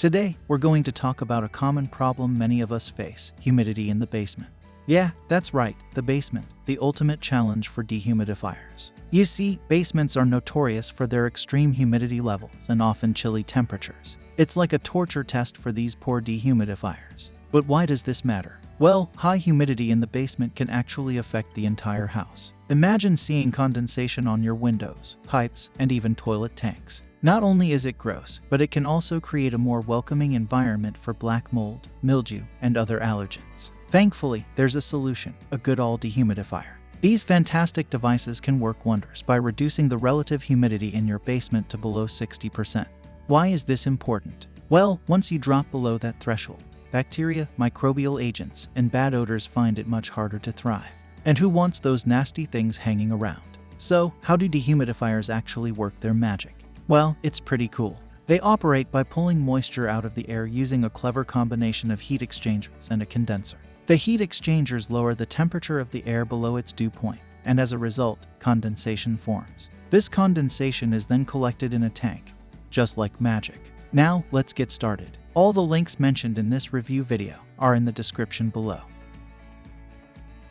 Today, we're going to talk about a common problem many of us face: humidity in the basement. Yeah, that's right, the basement, the ultimate challenge for dehumidifiers. You see, basements are notorious for their extreme humidity levels and often chilly temperatures. It's like a torture test for these poor dehumidifiers. But why does this matter? Well, high humidity in the basement can actually affect the entire house. Imagine seeing condensation on your windows, pipes, and even toilet tanks. Not only is it gross, but it can also create a more welcoming environment for black mold, mildew, and other allergens. Thankfully, there's a solution: a good old dehumidifier. These fantastic devices can work wonders by reducing the relative humidity in your basement to below 60%. Why is this important? Well, once you drop below that threshold, bacteria, microbial agents, and bad odors find it much harder to thrive. And who wants those nasty things hanging around? So, how do dehumidifiers actually work their magic? Well, it's pretty cool. They operate by pulling moisture out of the air using a clever combination of heat exchangers and a condenser. The heat exchangers lower the temperature of the air below its dew point, and as a result, condensation forms. This condensation is then collected in a tank, just like magic. Now, let's get started. All the links mentioned in this review video are in the description below.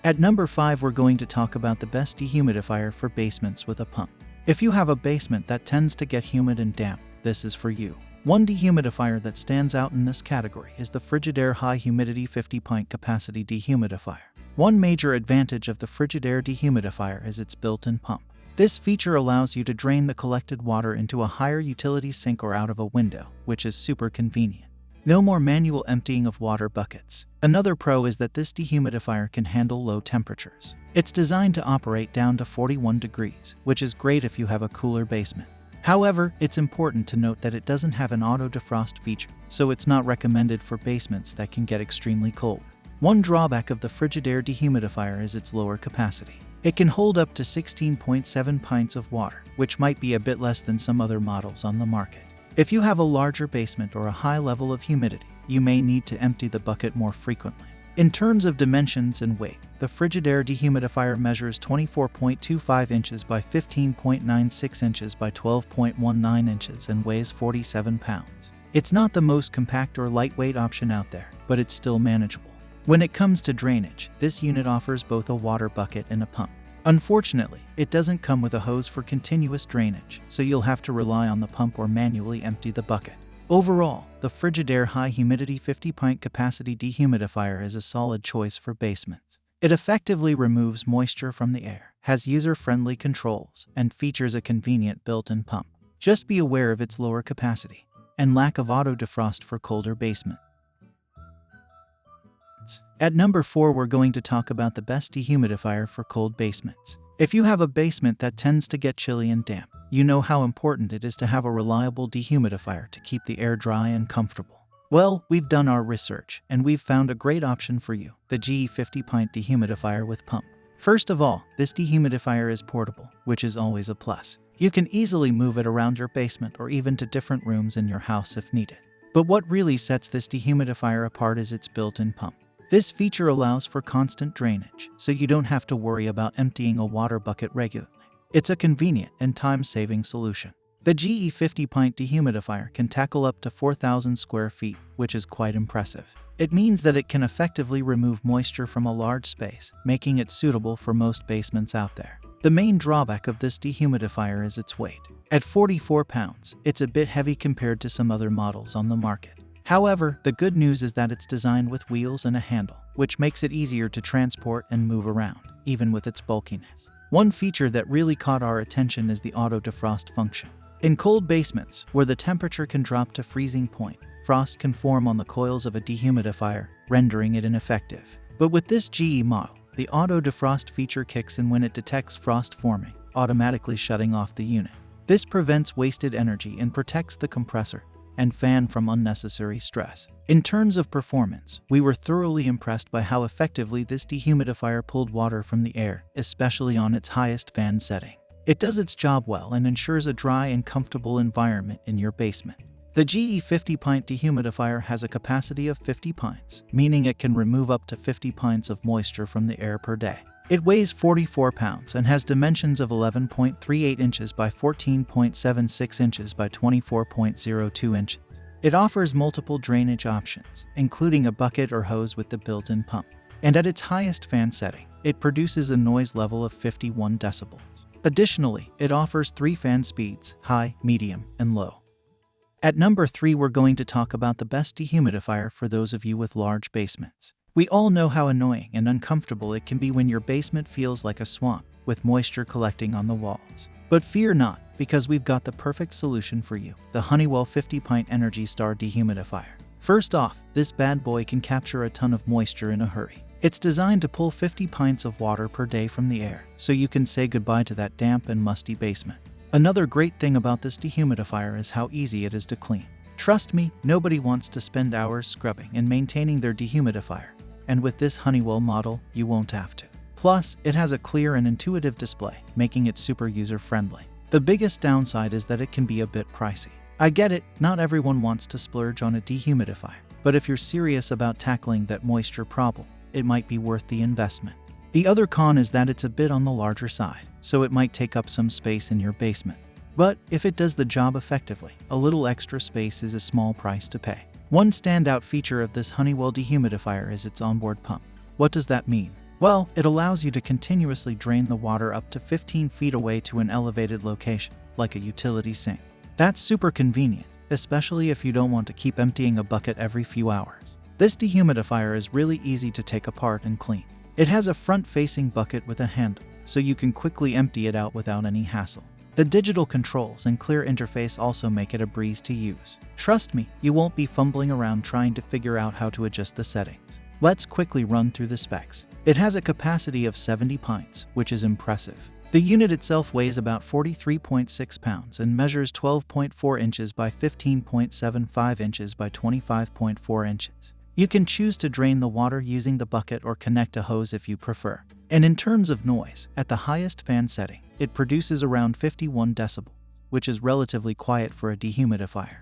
At number 5, we're going to talk about the best dehumidifier for basements with a pump. If you have a basement that tends to get humid and damp, this is for you. One dehumidifier that stands out in this category is the Frigidaire High Humidity 50 Pint Capacity Dehumidifier. One major advantage of the Frigidaire dehumidifier is its built-in pump. This feature allows you to drain the collected water into a higher utility sink or out of a window, which is super convenient. No more manual emptying of water buckets. Another pro is that this dehumidifier can handle low temperatures. It's designed to operate down to 41 degrees, which is great if you have a cooler basement. However, it's important to note that it doesn't have an auto defrost feature, so it's not recommended for basements that can get extremely cold. One drawback of the Frigidaire dehumidifier is its lower capacity. It can hold up to 16.7 pints of water, which might be a bit less than some other models on the market. If you have a larger basement or a high level of humidity, you may need to empty the bucket more frequently. In terms of dimensions and weight, the Frigidaire dehumidifier measures 24.25 inches by 15.96 inches by 12.19 inches and weighs 47 pounds. It's not the most compact or lightweight option out there, but it's still manageable. When it comes to drainage, this unit offers both a water bucket and a pump. Unfortunately, it doesn't come with a hose for continuous drainage, so you'll have to rely on the pump or manually empty the bucket. Overall, the Frigidaire High Humidity 50 Pint Capacity Dehumidifier is a solid choice for basements. It effectively removes moisture from the air, has user-friendly controls, and features a convenient built-in pump. Just be aware of its lower capacity and lack of auto defrost for colder basements. At number 4, we're going to talk about the best dehumidifier for cold basements. If you have a basement that tends to get chilly and damp, you know how important it is to have a reliable dehumidifier to keep the air dry and comfortable. Well, we've done our research, and we've found a great option for you: the GE 50 Pint Dehumidifier with Pump. First of all, this dehumidifier is portable, which is always a plus. You can easily move it around your basement or even to different rooms in your house if needed. But what really sets this dehumidifier apart is its built-in pump. This feature allows for constant drainage, so you don't have to worry about emptying a water bucket regularly. It's a convenient and time-saving solution. The GE 50 Pint Dehumidifier can tackle up to 4,000 square feet, which is quite impressive. It means that it can effectively remove moisture from a large space, making it suitable for most basements out there. The main drawback of this dehumidifier is its weight. At 44 pounds, it's a bit heavy compared to some other models on the market. However, the good news is that it's designed with wheels and a handle, which makes it easier to transport and move around, even with its bulkiness. One feature that really caught our attention is the auto defrost function. In cold basements, where the temperature can drop to freezing point, frost can form on the coils of a dehumidifier, rendering it ineffective. But with this GE model, the auto defrost feature kicks in when it detects frost forming, automatically shutting off the unit. This prevents wasted energy and protects the compressor and fan from unnecessary stress. In terms of performance, we were thoroughly impressed by how effectively this dehumidifier pulled water from the air, especially on its highest fan setting. It does its job well and ensures a dry and comfortable environment in your basement. The GE 50 Pint Dehumidifier has a capacity of 50 pints, meaning it can remove up to 50 pints of moisture from the air per day. It weighs 44 pounds and has dimensions of 11.38 inches by 14.76 inches by 24.02 inches. It offers multiple drainage options, including a bucket or hose with the built-in pump. And at its highest fan setting, it produces a noise level of 51 decibels. Additionally, it offers 3 fan speeds: high, medium, and low. At number 3, we're going to talk about the best dehumidifier for those of you with large basements. We all know how annoying and uncomfortable it can be when your basement feels like a swamp, with moisture collecting on the walls. But fear not, because we've got the perfect solution for you: the Honeywell 50 Pint Energy Star Dehumidifier. First off, this bad boy can capture a ton of moisture in a hurry. It's designed to pull 50 pints of water per day from the air, so you can say goodbye to that damp and musty basement. Another great thing about this dehumidifier is how easy it is to clean. Trust me, nobody wants to spend hours scrubbing and maintaining their dehumidifier, and with this Honeywell model, you won't have to. Plus, it has a clear and intuitive display, making it super user-friendly. The biggest downside is that it can be a bit pricey. I get it, not everyone wants to splurge on a dehumidifier, but if you're serious about tackling that moisture problem, it might be worth the investment. The other con is that it's a bit on the larger side, so it might take up some space in your basement. But if it does the job effectively, a little extra space is a small price to pay. One standout feature of this Honeywell dehumidifier is its onboard pump. What does that mean? Well, it allows you to continuously drain the water up to 15 feet away to an elevated location, like a utility sink. That's super convenient, especially if you don't want to keep emptying a bucket every few hours. This dehumidifier is really easy to take apart and clean. It has a front-facing bucket with a handle, so you can quickly empty it out without any hassle. The digital controls and clear interface also make it a breeze to use. Trust me, you won't be fumbling around trying to figure out how to adjust the settings. Let's quickly run through the specs. It has a capacity of 70 pints, which is impressive. The unit itself weighs about 43.6 pounds and measures 12.4 inches by 15.75 inches by 25.4 inches. You can choose to drain the water using the bucket or connect a hose if you prefer. And in terms of noise, at the highest fan setting, it produces around 51 decibels, which is relatively quiet for a dehumidifier.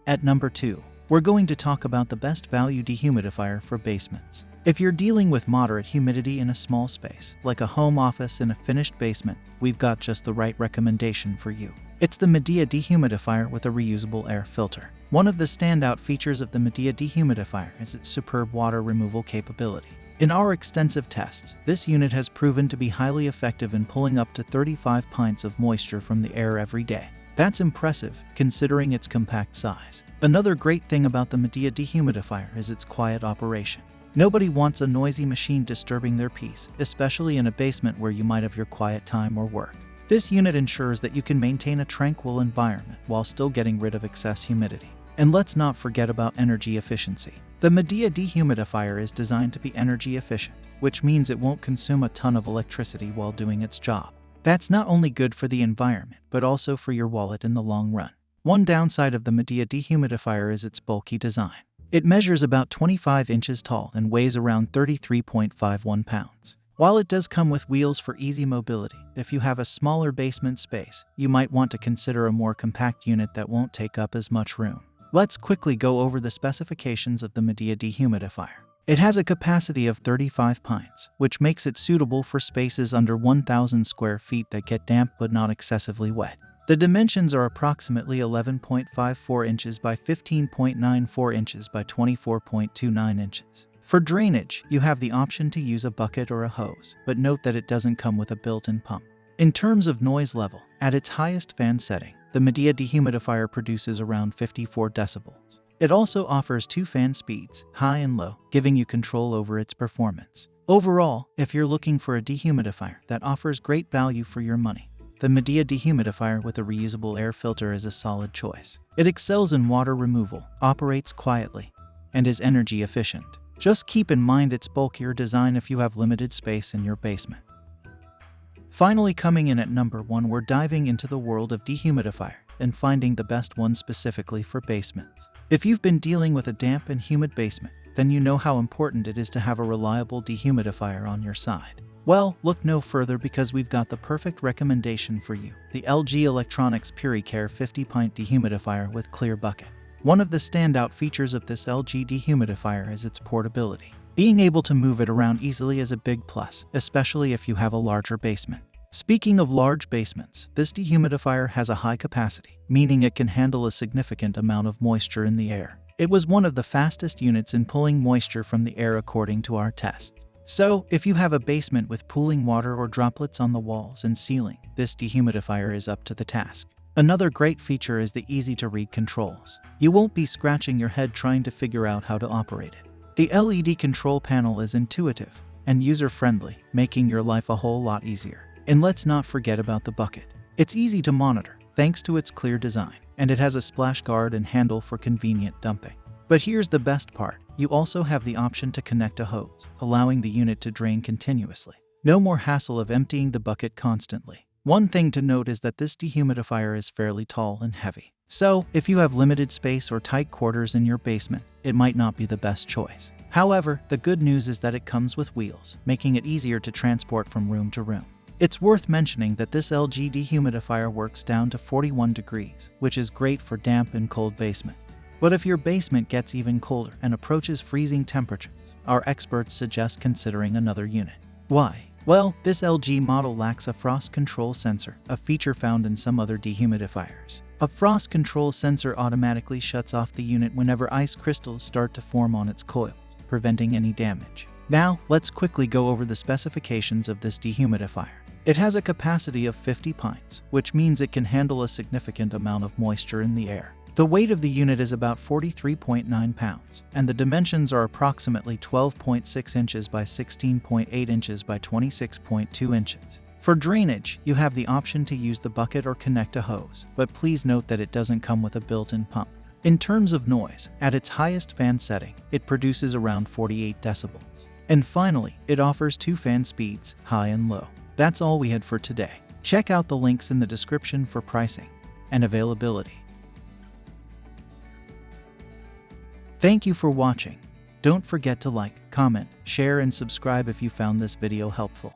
At number 2, we're going to talk about the best value dehumidifier for basements. If you're dealing with moderate humidity in a small space, like a home office in a finished basement, we've got just the right recommendation for you. It's the Midea dehumidifier with a reusable air filter. One of the standout features of the Midea dehumidifier is its superb water removal capability. In our extensive tests, this unit has proven to be highly effective in pulling up to 35 pints of moisture from the air every day. That's impressive, considering its compact size. Another great thing about the Midea dehumidifier is its quiet operation. Nobody wants a noisy machine disturbing their peace, especially in a basement where you might have your quiet time or work. This unit ensures that you can maintain a tranquil environment while still getting rid of excess humidity. And let's not forget about energy efficiency. The Midea dehumidifier is designed to be energy efficient, which means it won't consume a ton of electricity while doing its job. That's not only good for the environment, but also for your wallet in the long run. One downside of the Midea dehumidifier is its bulky design. It measures about 25 inches tall and weighs around 33.51 pounds. While it does come with wheels for easy mobility, if you have a smaller basement space, you might want to consider a more compact unit that won't take up as much room. Let's quickly go over the specifications of the Midea dehumidifier. It has a capacity of 35 pints, which makes it suitable for spaces under 1,000 square feet that get damp but not excessively wet. The dimensions are approximately 11.54 inches by 15.94 inches by 24.29 inches. For drainage, you have the option to use a bucket or a hose, but note that it doesn't come with a built-in pump. In terms of noise level, at its highest fan setting, the Midea dehumidifier produces around 54 decibels. It also offers 2 fan speeds, high and low, giving you control over its performance. Overall, if you're looking for a dehumidifier that offers great value for your money, the Midea dehumidifier with a reusable air filter is a solid choice. It excels in water removal, operates quietly, and is energy efficient. Just keep in mind its bulkier design if you have limited space in your basement. Finally, coming in at number 1, we're diving into the world of dehumidifier and finding the best one specifically for basements. If you've been dealing with a damp and humid basement, then you know how important it is to have a reliable dehumidifier on your side. Well, look no further because we've got the perfect recommendation for you: the LG Electronics PuriCare 50 Pint Dehumidifier with Clear Bucket. One of the standout features of this LG dehumidifier is its portability. Being able to move it around easily is a big plus, especially if you have a larger basement. Speaking of large basements, this dehumidifier has a high capacity, meaning it can handle a significant amount of moisture in the air. It was one of the fastest units in pulling moisture from the air according to our tests. So, if you have a basement with pooling water or droplets on the walls and ceiling, this dehumidifier is up to the task. Another great feature is the easy-to-read controls. You won't be scratching your head trying to figure out how to operate it. The LED control panel is intuitive and user-friendly, making your life a whole lot easier. And let's not forget about the bucket. It's easy to monitor, thanks to its clear design, and it has a splash guard and handle for convenient dumping. But here's the best part. You also have the option to connect a hose, allowing the unit to drain continuously. No more hassle of emptying the bucket constantly. One thing to note is that this dehumidifier is fairly tall and heavy. So, if you have limited space or tight quarters in your basement, it might not be the best choice. However, the good news is that it comes with wheels, making it easier to transport from room to room. It's worth mentioning that this LG dehumidifier works down to 41 degrees, which is great for damp and cold basements. But if your basement gets even colder and approaches freezing temperatures, our experts suggest considering another unit. Why? Well, this LG model lacks a frost control sensor, a feature found in some other dehumidifiers. A frost control sensor automatically shuts off the unit whenever ice crystals start to form on its coils, preventing any damage. Now, let's quickly go over the specifications of this dehumidifier. It has a capacity of 50 pints, which means it can handle a significant amount of moisture in the air. The weight of the unit is about 43.9 pounds, and the dimensions are approximately 12.6 inches by 16.8 inches by 26.2 inches. For drainage, you have the option to use the bucket or connect a hose, but please note that it doesn't come with a built-in pump. In terms of noise, at its highest fan setting, it produces around 48 decibels. And finally, it offers 2 fan speeds, high and low. That's all we had for today. Check out the links in the description for pricing and availability. Thank you for watching. Don't forget to like, comment, share, and subscribe if you found this video helpful.